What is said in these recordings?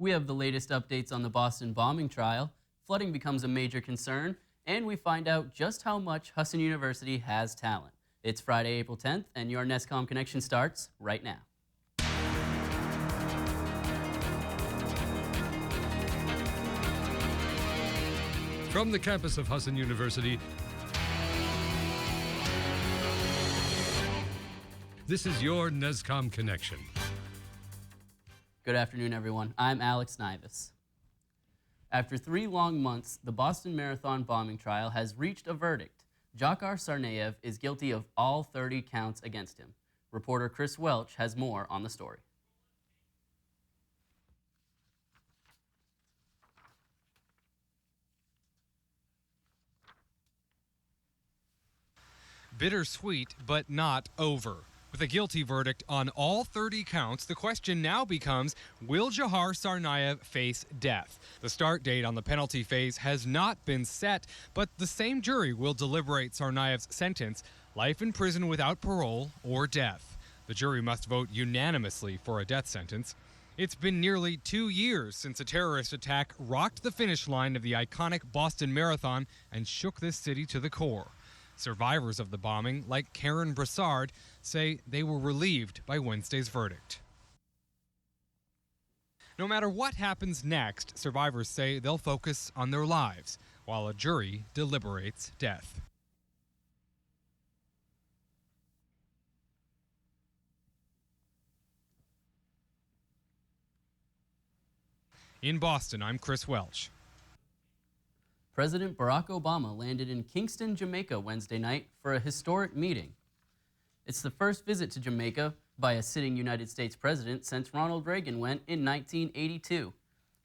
We have the latest updates on the Boston bombing trial, flooding becomes a major concern, and we find out just how much Husson University has talent. It's Friday, April 10th, and your NESCom Connection starts right now. From the campus of Husson University, this is your NESCom Connection. Good afternoon, everyone. I'm Alex Nivus. After 3 long months, the Boston Marathon bombing trial has reached a verdict. Dzhokhar Tsarnaev is guilty of all 30 counts against him. Reporter Chris Welch has more on the story. Bittersweet, but not over. With a guilty verdict on all 30 counts, the question now becomes, will Dzhokhar Tsarnaev face death? The start date on the penalty phase has not been set, but the same jury will deliberate Tsarnaev's sentence, life in prison without parole or death. The jury must vote unanimously for a death sentence. It's been nearly 2 years since a terrorist attack rocked the finish line of the iconic Boston Marathon and shook this city to the core. Survivors of the bombing, like Karen Broussard, say they were relieved by Wednesday's verdict. No matter what happens next, survivors say they'll focus on their lives, while a jury deliberates death. In Boston, I'm Chris Welch. President Barack Obama landed in Kingston, Jamaica Wednesday night for a historic meeting. It's the first visit to Jamaica by a sitting United States president since Ronald Reagan went in 1982.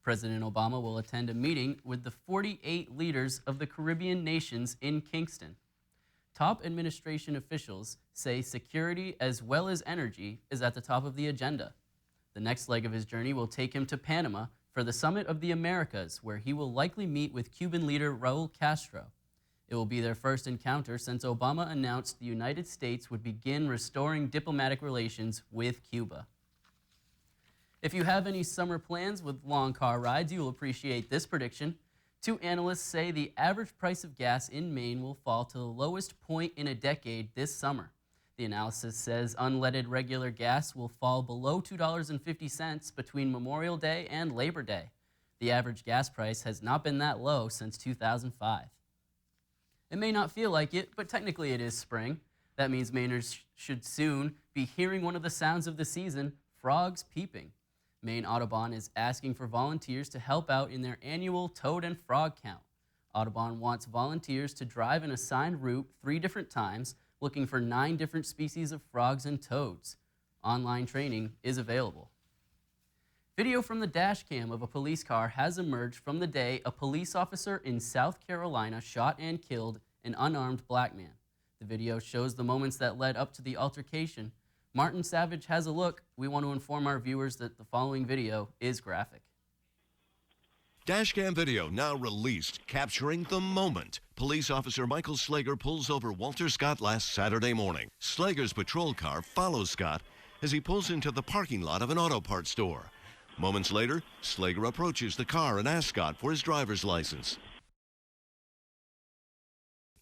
President Obama will attend a meeting with the 48 leaders of the Caribbean nations in Kingston. Top administration officials say security as well as energy is at the top of the agenda. The next leg of his journey will take him to Panama for the Summit of the Americas, where he will likely meet with Cuban leader Raul Castro. It will be their first encounter since Obama announced the United States would begin restoring diplomatic relations with Cuba. If you have any summer plans with long car rides, you will appreciate this prediction. 2 analysts say the average price of gas in Maine will fall to the lowest point in a decade this summer. The analysis says unleaded regular gas will fall below $2.50 between Memorial Day and Labor Day. The average gas price has not been that low since 2005. It may not feel like it, but technically it is spring. That means Mainers should soon be hearing one of the sounds of the season, frogs peeping. Maine Audubon is asking for volunteers to help out in their annual toad and frog count. Audubon wants volunteers to drive an assigned route 3 different times, looking for 9 different species of frogs and toads. Online training is available. Video from the dash cam of a police car has emerged from the day a police officer in South Carolina shot and killed an unarmed black man. The video shows the moments that led up to the altercation. Martin Savage has a look. We want to inform our viewers that the following video is graphic. Dashcam video now released, capturing the moment. Police officer Michael Slager pulls over Walter Scott last Saturday morning. Slager's patrol car follows Scott as he pulls into the parking lot of an auto parts store. Moments later, Slager approaches the car and asks Scott for his driver's license.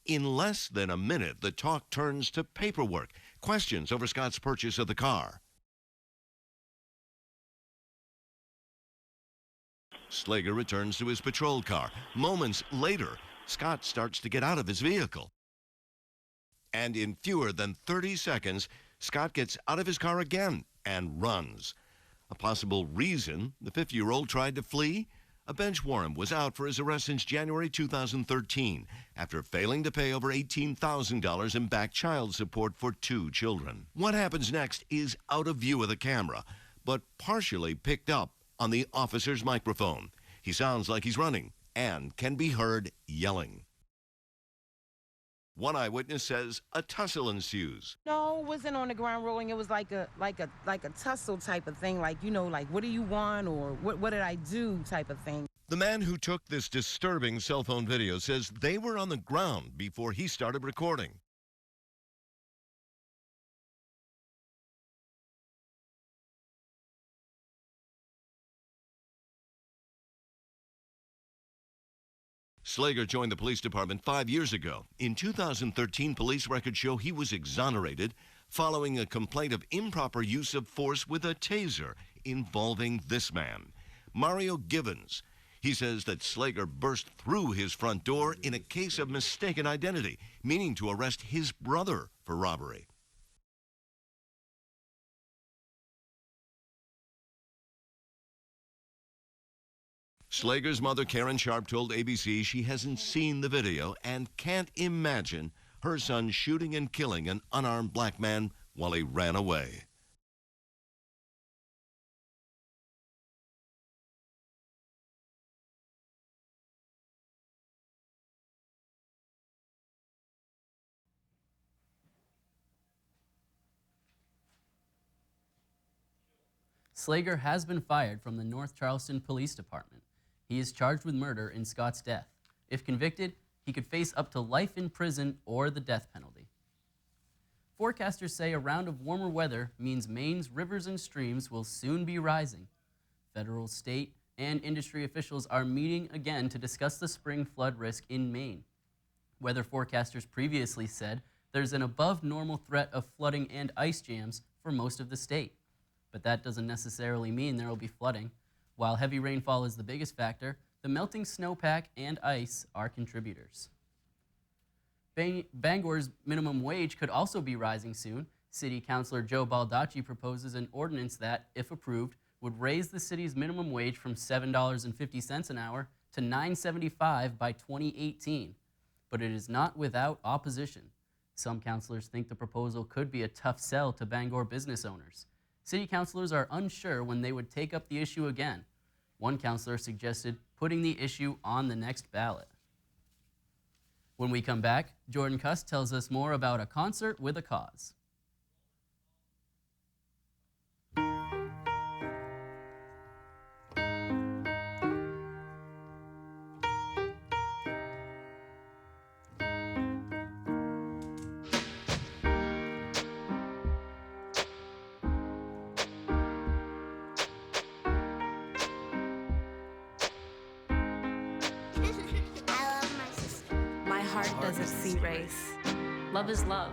In less than a minute, the talk turns to paperwork, questions over Scott's purchase of the car. Slager returns to his patrol car. Moments later, Scott starts to get out of his vehicle. And in fewer than 30 seconds, Scott gets out of his car again and runs. A possible reason the 50-year-old tried to flee? A bench warrant was out for his arrest since January 2013 after failing to pay over $18,000 in back child support for 2 children. What happens next is out of view of the camera, but partially picked up on the officer's microphone. He sounds like he's running and can be heard yelling. One eyewitness says a tussle ensues. No, it wasn't on the ground rolling. It was like a tussle type of thing, like, you know, like, what do you want, or what did I do type of thing. The man who took this disturbing cell phone video says they were on the ground before he started recording. Slager joined the police department 5 years ago. In 2013, police records show he was exonerated following a complaint of improper use of force with a taser involving this man, Mario Givens. He says that Slager burst through his front door in a case of mistaken identity, meaning to arrest his brother for robbery. Slager's mother, Karen Sharp, told ABC she hasn't seen the video and can't imagine her son shooting and killing an unarmed black man while he ran away. Slager has been fired from the North Charleston Police Department. He is charged with murder in Scott's death. If convicted, he could face up to life in prison or the death penalty. Forecasters say a round of warmer weather means Maine's rivers and streams will soon be rising. Federal, state, and industry officials are meeting again to discuss the spring flood risk in Maine. Weather forecasters previously said there's an above-normal threat of flooding and ice jams for most of the state. But that doesn't necessarily mean there will be flooding. While heavy rainfall is the biggest factor, the melting snowpack and ice are contributors. Bangor's minimum wage could also be rising soon. City Councilor Joe Baldacci proposes an ordinance that, if approved, would raise the city's minimum wage from $7.50 an hour to $9.75 by 2018. But it is not without opposition. Some councilors think the proposal could be a tough sell to Bangor business owners. City councilors are unsure when they would take up the issue again. One councilor suggested putting the issue on the next ballot. When we come back, Jordan Cust tells us more about a concert with a cause. Doesn't see race. Love is love.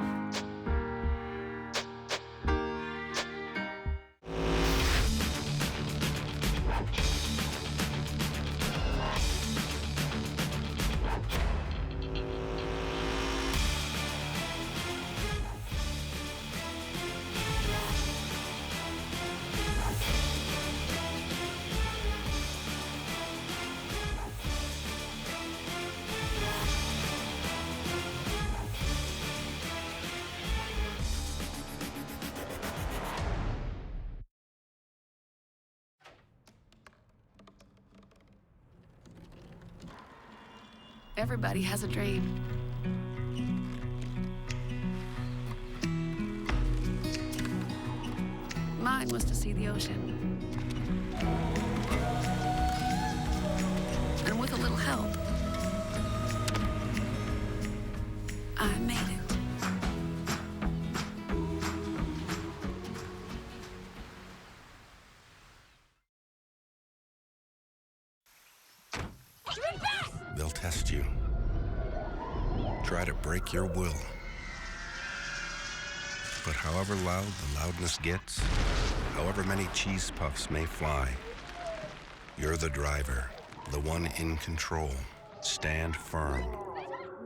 Everybody has a dream. Mine was to see the ocean. And with a little help, I made it. They'll test you. Try to break your will. But however loud the loudness gets, however many cheese puffs may fly, you're the driver, the one in control. Stand firm.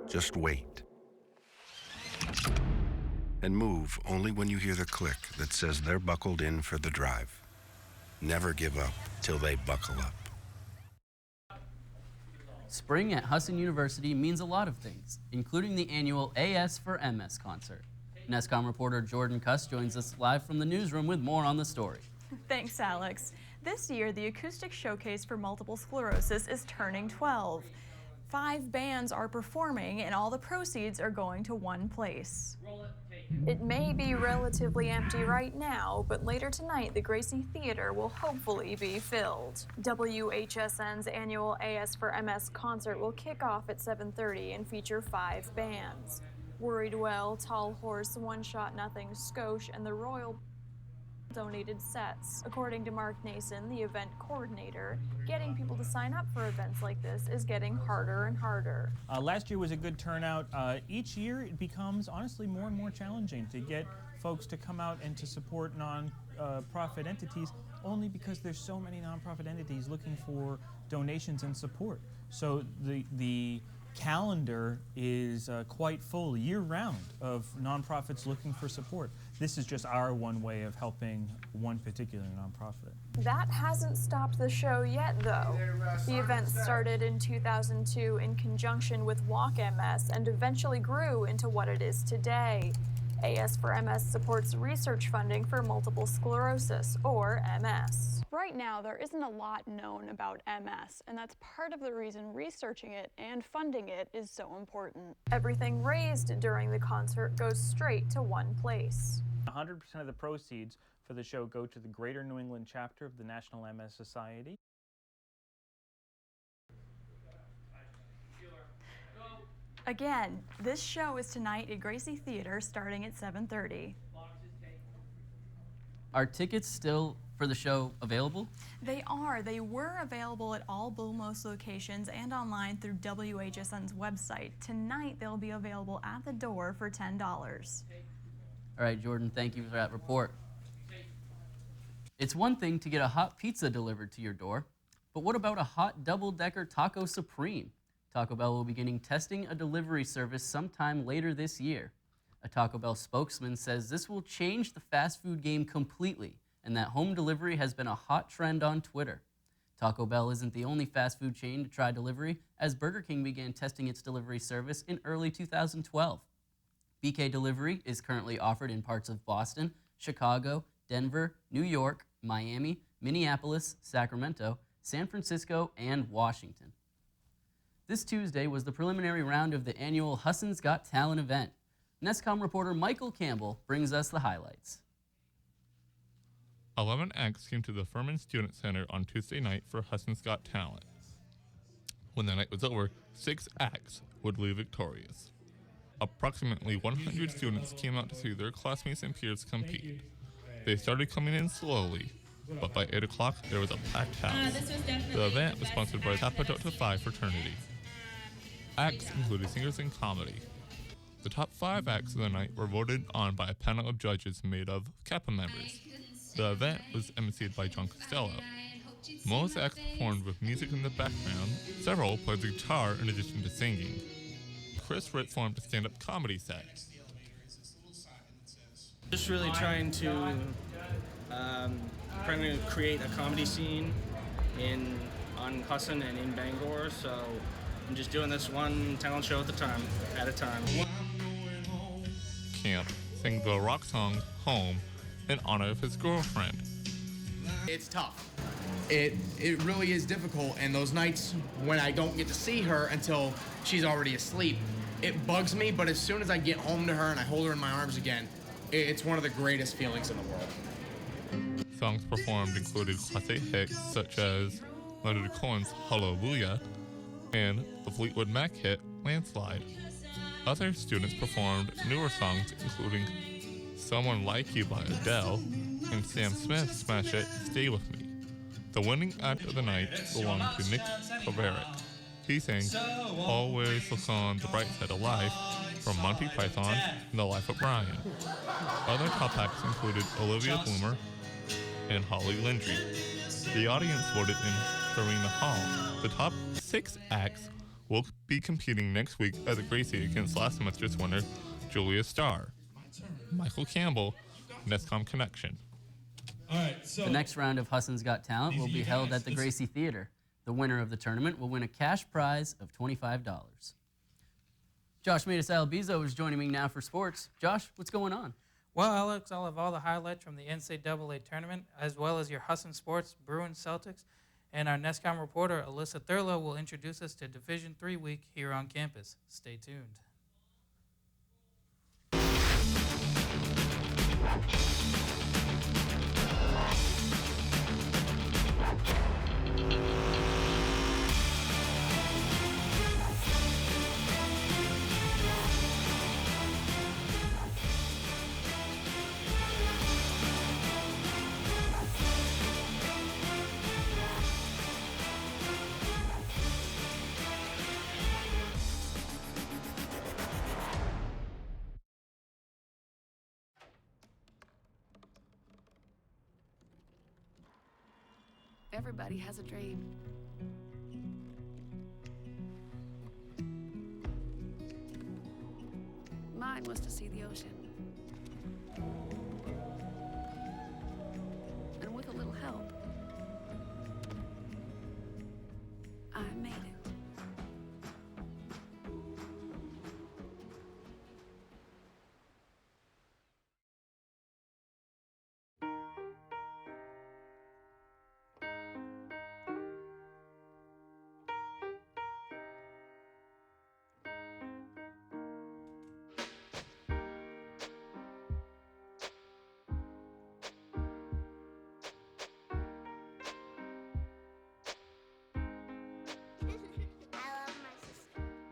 Just wait. And move only when you hear the click that says they're buckled in for the drive. Never give up till they buckle up. Spring at Husson University means a lot of things, including the annual AS for MS concert. NESCom reporter Jordan Cust joins us live from the newsroom with more on the story. Thanks, Alex. This year, the Acoustic Showcase for Multiple Sclerosis is turning 12. 5 bands are performing, and all the proceeds are going to one place. It may be relatively empty right now, but later tonight, the Gracie Theater will hopefully be filled. WHSN's annual AS for MS concert will kick off at 7:30 and feature 5 bands. Worried Well, Tall Horse, One Shot Nothing, Skosh, and the Royal Donated sets. According to Mark Nason, the event coordinator, getting people to sign up for events like this is getting harder and harder. Last year was a good turnout. Each year it becomes honestly more and more challenging to get folks to come out and to support non-profit entities, only because there's so many nonprofit entities looking for donations and support. So the calendar is quite full year-round of nonprofits looking for support. This is just our one way of helping one particular nonprofit. That hasn't stopped the show yet, though. The event started in 2002 in conjunction with Walk MS and eventually grew into what it is today. AS for MS supports research funding for multiple sclerosis, or MS. Right now, there isn't a lot known about MS, and that's part of the reason researching it and funding it is so important. Everything raised during the concert goes straight to one place. 100% of the proceeds for the show go to the Greater New England chapter of the National MS Society. Again, this show is tonight at Gracie Theater starting at 7:30. Are tickets still for the show available? They are. They were available at all Bulmos locations and online through WHSN's website. Tonight, they'll be available at the door for $10. All right, Jordan, thank you for that report. It's one thing to get a hot pizza delivered to your door, but what about a hot double-decker Taco Supreme? Taco Bell will be beginning testing a delivery service sometime later this year. A Taco Bell spokesman says this will change the fast food game completely, and that home delivery has been a hot trend on Twitter. Taco Bell isn't the only fast food chain to try delivery, as Burger King began testing its delivery service in early 2012. BK Delivery is currently offered in parts of Boston, Chicago, Denver, New York, Miami, Minneapolis, Sacramento, San Francisco, and Washington. This Tuesday was the preliminary round of the annual Husson's Got Talent event. NESCom reporter Michael Campbell brings us the highlights. 11 acts came to the Furman Student Center on Tuesday night for Husson's Got Talent. When the night was over, 6 acts would leave victorious. Approximately 100 students came out to see their classmates and peers compete. They started coming in slowly, but by 8 o'clock there was a packed house. The event was sponsored by Kappa Delta Phi fraternity. Acts included singers and comedy. The top 5 acts of the night were voted on by a panel of judges made of Kappa members. The event was emceed by John Costello. Most acts performed with music in the background. Several played the guitar in addition to singing. Chris Ritz formed a stand-up comedy set. Just really trying to create a comedy scene on Husson and in Bangor, so I'm just doing this one talent show at a time. Camp sang the rock song Home in honor of his girlfriend. It's tough. It really is difficult, and those nights when I don't get to see her until she's already asleep, it bugs me, but as soon as I get home to her and I hold her in my arms again, it's one of the greatest feelings in the world. Songs performed included classic hits such as Leonard Cohen's Hallelujah and the Fleetwood Mac hit Landslide. Other students performed newer songs including Someone Like You by Adele and Sam Smith's smash hit Stay With Me. The winning act of the night belonged to Nick Bavaric. He sang Always Look on the Bright Side of Life from Monty Python and The Life of Brian. Other top acts included Olivia Bloomer and Holly Lindry. The audience voted in Serena Hall. The top 6 acts will be competing next week at the Gracie against last semester's winner, Julia Starr. Michael Campbell, NESCom Connection. All right, the next round of Husson's Got Talent will be held at the Gracie Theater. The winner of the tournament will win a cash prize of $25. Josh Mades-Alabiso is joining me now for sports. Josh, what's going on? Well, Alex, I'll have all the highlights from the NCAA tournament, as well as your Husson Sports, Bruins, Celtics, and our NESCom reporter, Alyssa Thurlow, will introduce us to Division III week here on campus. Stay tuned. Everybody has a dream. Mine was to see the ocean. And with a little help, I made it.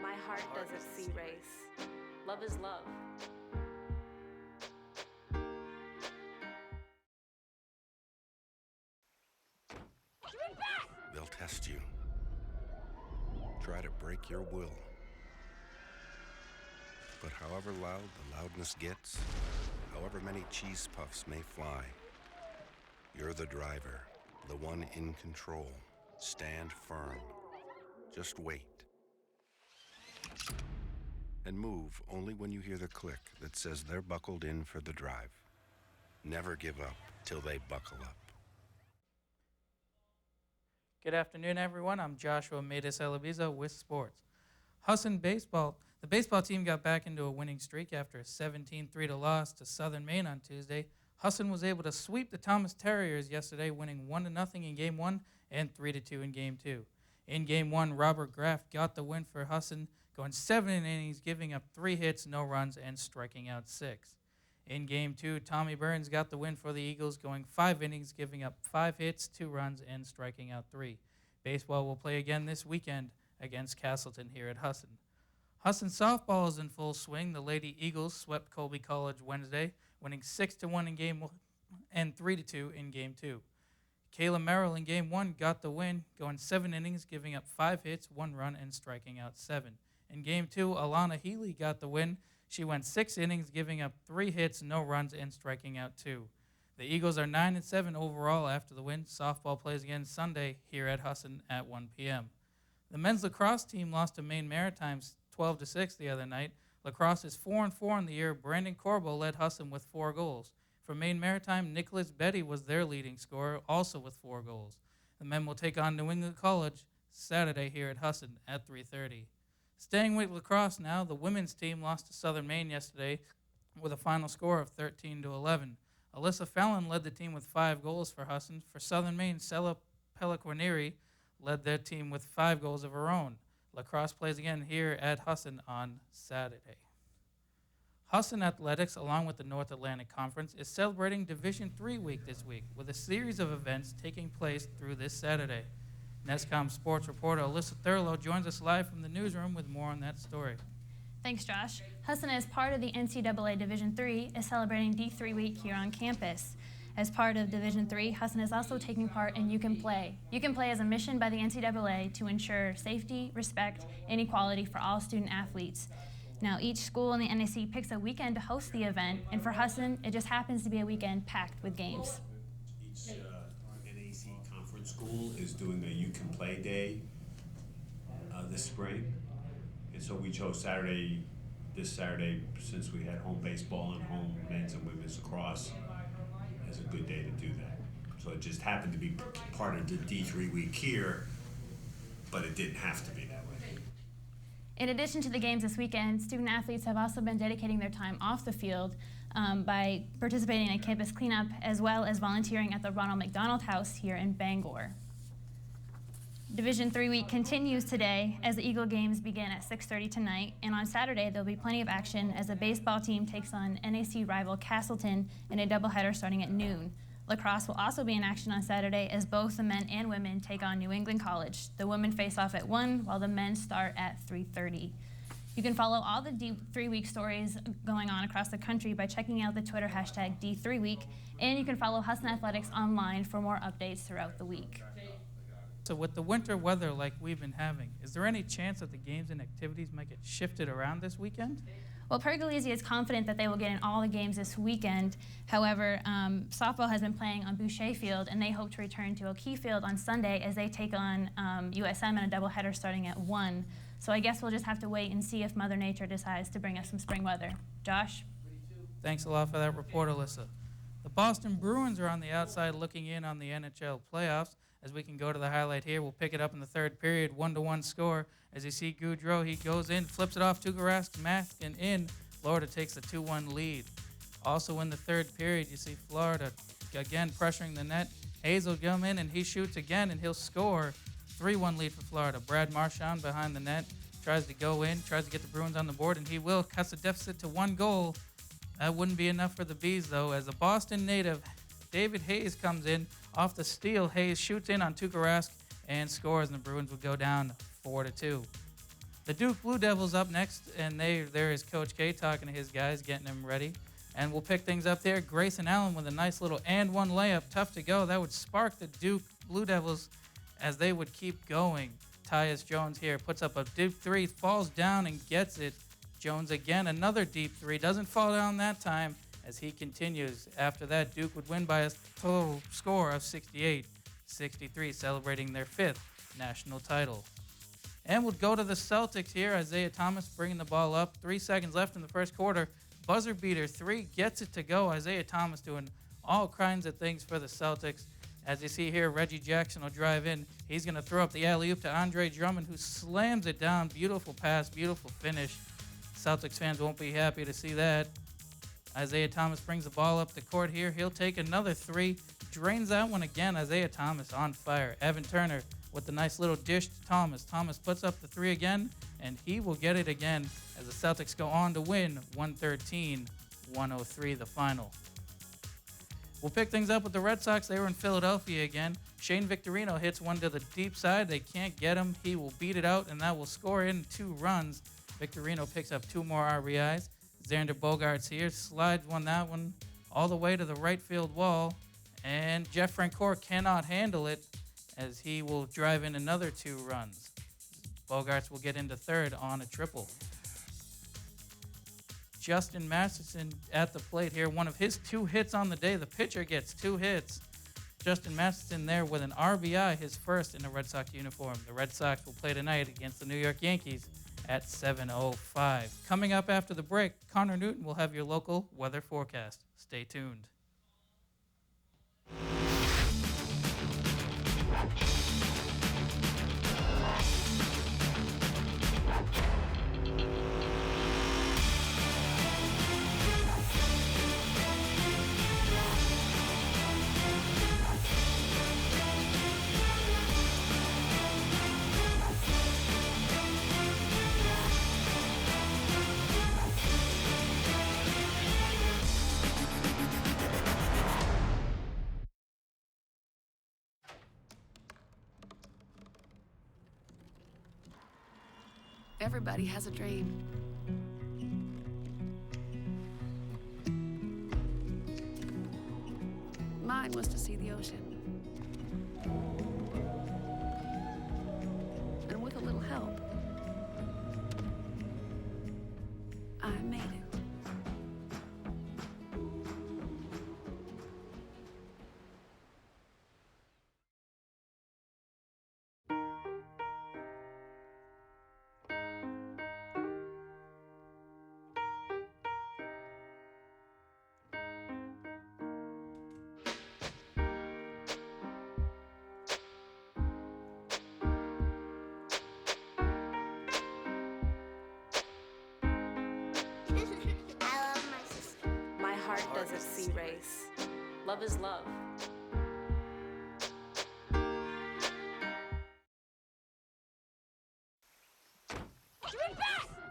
My heart doesn't see race. Love is love. They'll test you. Try to break your will. But however loud the loudness gets, however many cheese puffs may fly, you're the driver, the one in control. Stand firm. Just wait. And move only when you hear the click that says they're buckled in for the drive. Never give up till they buckle up. Good afternoon, everyone. I'm Joshua Mades-Alabiso with sports. Husson baseball. The baseball team got back into a winning streak after a 17-3 loss to Southern Maine on Tuesday. Husson was able to sweep the Thomas Terriers yesterday, winning 1-0 in Game 1 and 3-2 in Game 2. In Game 1, Robert Graff got the win for Husson, going 7 innings, giving up 3 hits, no runs, and striking out 6. In Game 2, Tommy Burns got the win for the Eagles, going 5 innings, giving up 5 hits, 2 runs, and striking out 3. Baseball will play again this weekend against Castleton here at Husson. Husson softball is in full swing. The Lady Eagles swept Colby College Wednesday, winning 6-1 in Game 1 and 3-2 in Game 2. Kayla Merrill in Game 1 got the win, going 7 innings, giving up 5 hits, 1 run, and striking out 7. In Game 2, Alana Healy got the win. She went 6 innings, giving up 3 hits, no runs, and striking out 2. The Eagles are 9-7 overall after the win. Softball plays again Sunday here at Husson at 1 p.m. The men's lacrosse team lost to Maine Maritimes 12-6 the other night. Lacrosse is 4-4 in the year. Brandon Corbo led Husson with 4 goals. For Maine Maritime, Nicholas Betty was their leading scorer, also with 4 goals. The men will take on New England College Saturday here at Husson at 3:30. Staying with lacrosse now, the women's team lost to Southern Maine yesterday with a final score of 13-11. Alyssa Fallon led the team with 5 goals for Husson. For Southern Maine, Sella Peliquineri led their team with 5 goals of her own. Lacrosse plays again here at Husson on Saturday. Husson Athletics, along with the North Atlantic Conference, is celebrating Division III week this week with a series of events taking place through this Saturday. NESCom sports reporter Alyssa Thurlow joins us live from the newsroom with more on that story. Thanks, Josh. Husson, as part of the NCAA Division III, is celebrating D3 week here on campus. As part of Division III, Husson is also taking part in You Can Play. You Can Play is a mission by the NCAA to ensure safety, respect, and equality for all student athletes. Now, each school in the NAC picks a weekend to host the event, and for Husson, it just happens to be a weekend packed with games. Each NAC conference school is doing a You Can Play Day this spring. And so we chose this Saturday, since we had home baseball and home men's and women's lacrosse, as a good day to do that. So it just happened to be part of the D3 week here, but it didn't have to be that way. In addition to the games this weekend, student athletes have also been dedicating their time off the field by participating in campus cleanup, as well as volunteering at the Ronald McDonald House here in Bangor. Division III week continues today as the Eagle games begin at 6:30 tonight, and on Saturday there'll be plenty of action as the baseball team takes on NAC rival Castleton in a doubleheader starting at noon. Lacrosse will also be in action on Saturday as both the men and women take on New England College. The women face off at 1 while the men start at 3:30. You can follow all the D3 week stories going on across the country by checking out the Twitter hashtag D3 week, and you can follow Husson Athletics online for more updates throughout the week. So with the winter weather like we've been having, is there any chance that the games and activities might get shifted around this weekend? Well, Pergolesi is confident that they will get in all the games this weekend. However, softball has been playing on Boucher Field, and they hope to return to O'Keefe Field on Sunday as they take on USM in a doubleheader starting at 1. So I guess we'll just have to wait and see if Mother Nature decides to bring us some spring weather. Josh? Thanks a lot for that report, Alyssa. The Boston Bruins are on the outside looking in on the NHL playoffs. As we can go to the highlight here, we'll pick it up in the third period, 1-1 score. As you see Goudreau, he goes in, flips it off to Garask, Maskin in. Florida takes a 2-1 lead. Also in the third period, you see Florida again pressuring the net. Hayes will come in and he shoots again and he'll score. 3-1 lead for Florida. Brad Marchand behind the net tries to go in, tries to get the Bruins on the board, and he will. Cuts the deficit to 1 goal. That wouldn't be enough for the Bees, though, as a Boston native, David Hayes comes in off the steal. Hayes shoots in on Tukarask and scores, and the Bruins will go down 4-2. The Duke Blue Devils up next, and there is Coach K talking to his guys, getting them ready. And we'll pick things up there. Grayson Allen with a nice little and one layup. Tough to go. That would spark the Duke Blue Devils as they would keep going. Tyus Jones here puts up a deep three, falls down and gets it. Jones again, another deep three. Doesn't fall down that time as he continues. After that, Duke would win by a total score of 68-63, celebrating their 5th national title. And we'll go to the Celtics here. Isaiah Thomas bringing the ball up. 3 seconds left in the first quarter. Buzzer beater 3 gets it to go. Isaiah Thomas doing all kinds of things for the Celtics. As you see here, Reggie Jackson will drive in. He's going to throw up the alley-oop to Andre Drummond, who slams it down. Beautiful pass, beautiful finish. Celtics fans won't be happy to see that. Isaiah Thomas brings the ball up the court here. He'll take another 3. Drains that one again. Isaiah Thomas on fire. Evan Turner with the nice little dish to Thomas. Thomas puts up the 3 again, and he will get it again as the Celtics go on to win 113-103 the final. We'll pick things up with the Red Sox. They were in Philadelphia again. Shane Victorino hits one to the deep side. They can't get him. He will beat it out, and that will score in 2 runs. Victorino picks up 2 more RBIs. Xander Bogaerts here slides that one all the way to the right field wall. And Jeff Francoeur cannot handle it as he will drive in another 2 runs. Bogaerts will get into third on a triple. Justin Masterson at the plate here. One of his 2 hits on the day. The pitcher gets 2 hits. Justin Masterson there with an RBI, his first in a Red Sox uniform. The Red Sox will play tonight against the New York Yankees at 7:05. Coming up after the break, Konnor Newton will have your local weather forecast. Stay tuned. Everybody has a dream. Mine was to see the ocean. And with a little help, I made it. Doesn't see race. Love is love.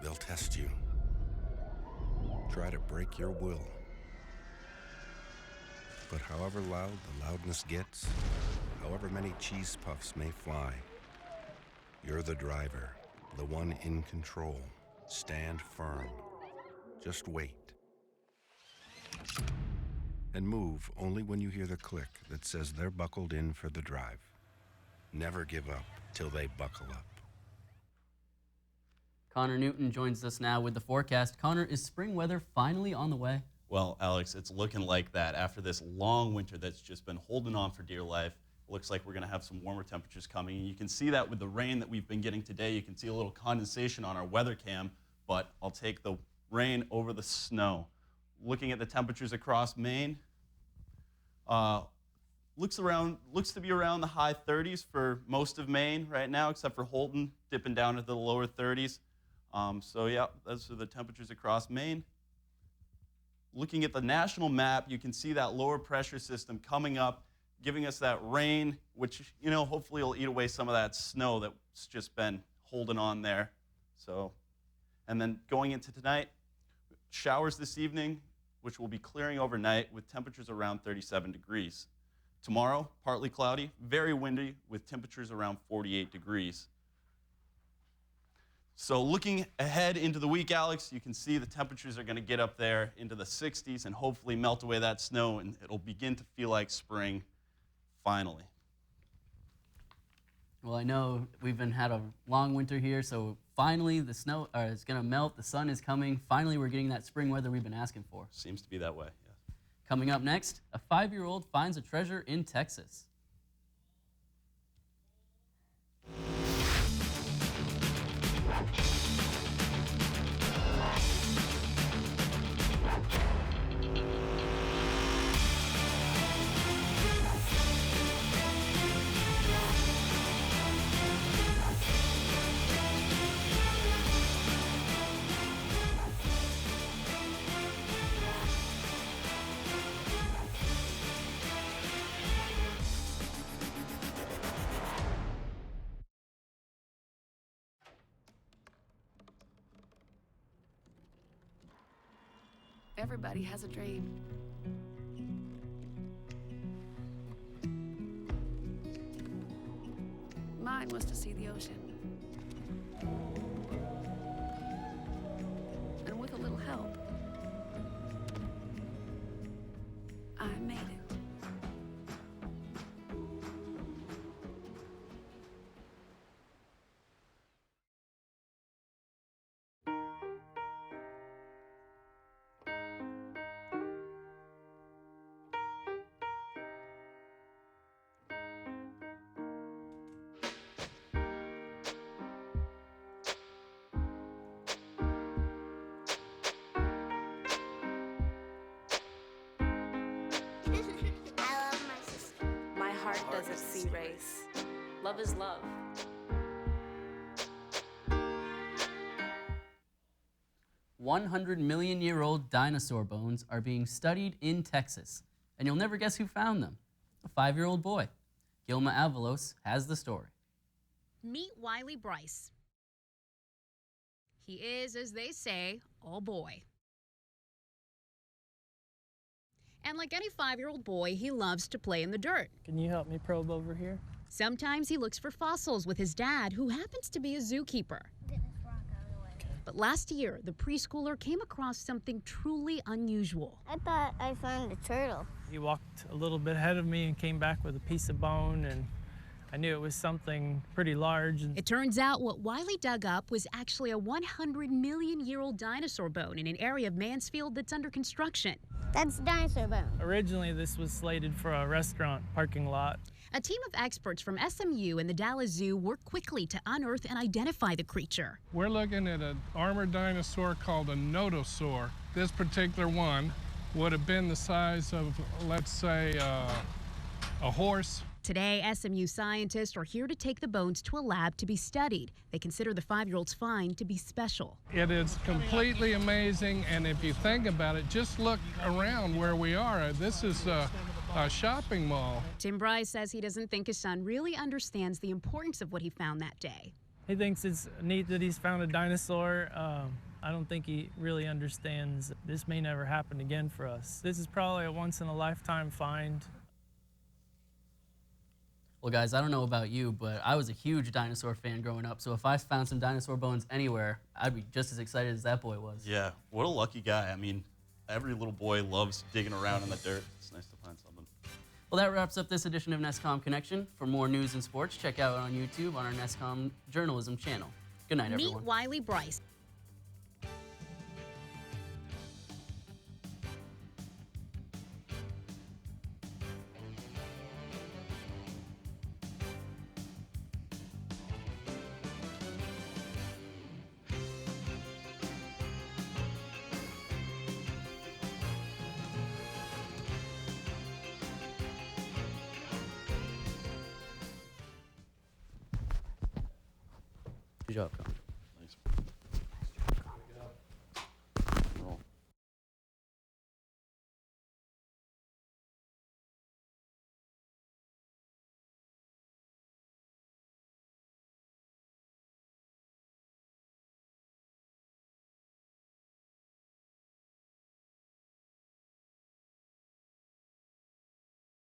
They'll test you. Try to break your will. But however loud the loudness gets, however many cheese puffs may fly, you're the driver, the one in control. Stand firm. Just wait. And move only when you hear the click that says they're buckled in for the drive. Never give up till they buckle up. Konnor Newton joins us now with the forecast. Konnor, is spring weather finally on the way? Well, Alex, it's looking like that. After this long winter that's just been holding on for dear life, it looks like we're going to have some warmer temperatures coming. And you can see that with the rain that we've been getting today. You can see a little condensation on our weather cam, but I'll take the rain over the snow. Looking at the temperatures across Maine, looks to be around the high 30s for most of Maine right now, except for Holton, dipping down into the lower 30s. So yeah, those are the temperatures across Maine. Looking at the national map, you can see that lower pressure system coming up, giving us that rain, which, you know, hopefully will eat away some of that snow that's just been holding on there. So, and then going into tonight, showers this evening, which will be clearing overnight with temperatures around 37 degrees. Tomorrow, partly cloudy, very windy with temperatures around 48 degrees. So looking ahead into the week, Alex, you can see the temperatures are going to get up there into the 60s and hopefully melt away that snow, and it'll begin to feel like spring finally. Well, I know we've had a long winter here, so finally the snow is going to melt. The sun is coming. Finally, we're getting that spring weather we've been asking for. Seems to be that way, yes. Coming up next, a 5-year-old finds a treasure in Texas. Everybody has a dream. Mine was to see the ocean. And with a little help, I made it. I love my sister. My heart doesn't see race. Love is love. $100-million-year-old dinosaur bones are being studied in Texas, and you'll never guess who found them. A 5-year-old boy. Gilma Avalos has the story. Meet Wiley Bryce. He is, as they say, all boy. And like any 5-year-old boy, he loves to play in the dirt. Can you help me probe over here? Sometimes he looks for fossils with his dad, who happens to be a zookeeper. But last year, the preschooler came across something truly unusual. I thought I found a turtle. He walked a little bit ahead of me and came back with a piece of bone, and I knew it was something pretty large. It turns out what Wiley dug up was actually a 100-million-year-old dinosaur bone in an area of Mansfield that's under construction. That's a dinosaur bone. Originally, this was slated for a restaurant parking lot. A team of experts from SMU and the Dallas Zoo worked quickly to unearth and identify the creature. We're looking at an armored dinosaur called a nodosaur. This particular one would have been the size of, let's say, a horse. Today, SMU scientists are here to take the bones to a lab to be studied. They consider the 5-year-old's find to be special. It is completely amazing, and if you think about it, just look around where we are. This is a shopping mall. Tim Bryce says he doesn't think his son really understands the importance of what he found that day. He thinks it's neat that he's found a dinosaur. I don't think he really understands this may never happen again for us. This is probably a once-in-a-lifetime find. Well, guys, I don't know about you, but I was a huge dinosaur fan growing up, so if I found some dinosaur bones anywhere, I'd be just as excited as that boy was. Yeah, what a lucky guy. I mean, every little boy loves digging around in the dirt. It's nice to find something. Well, that wraps up this edition of NESCom Connection. For more news and sports, check out on YouTube on our NESCom journalism channel. Good night, Meet everyone. Wiley Bryce. Good job, Connor.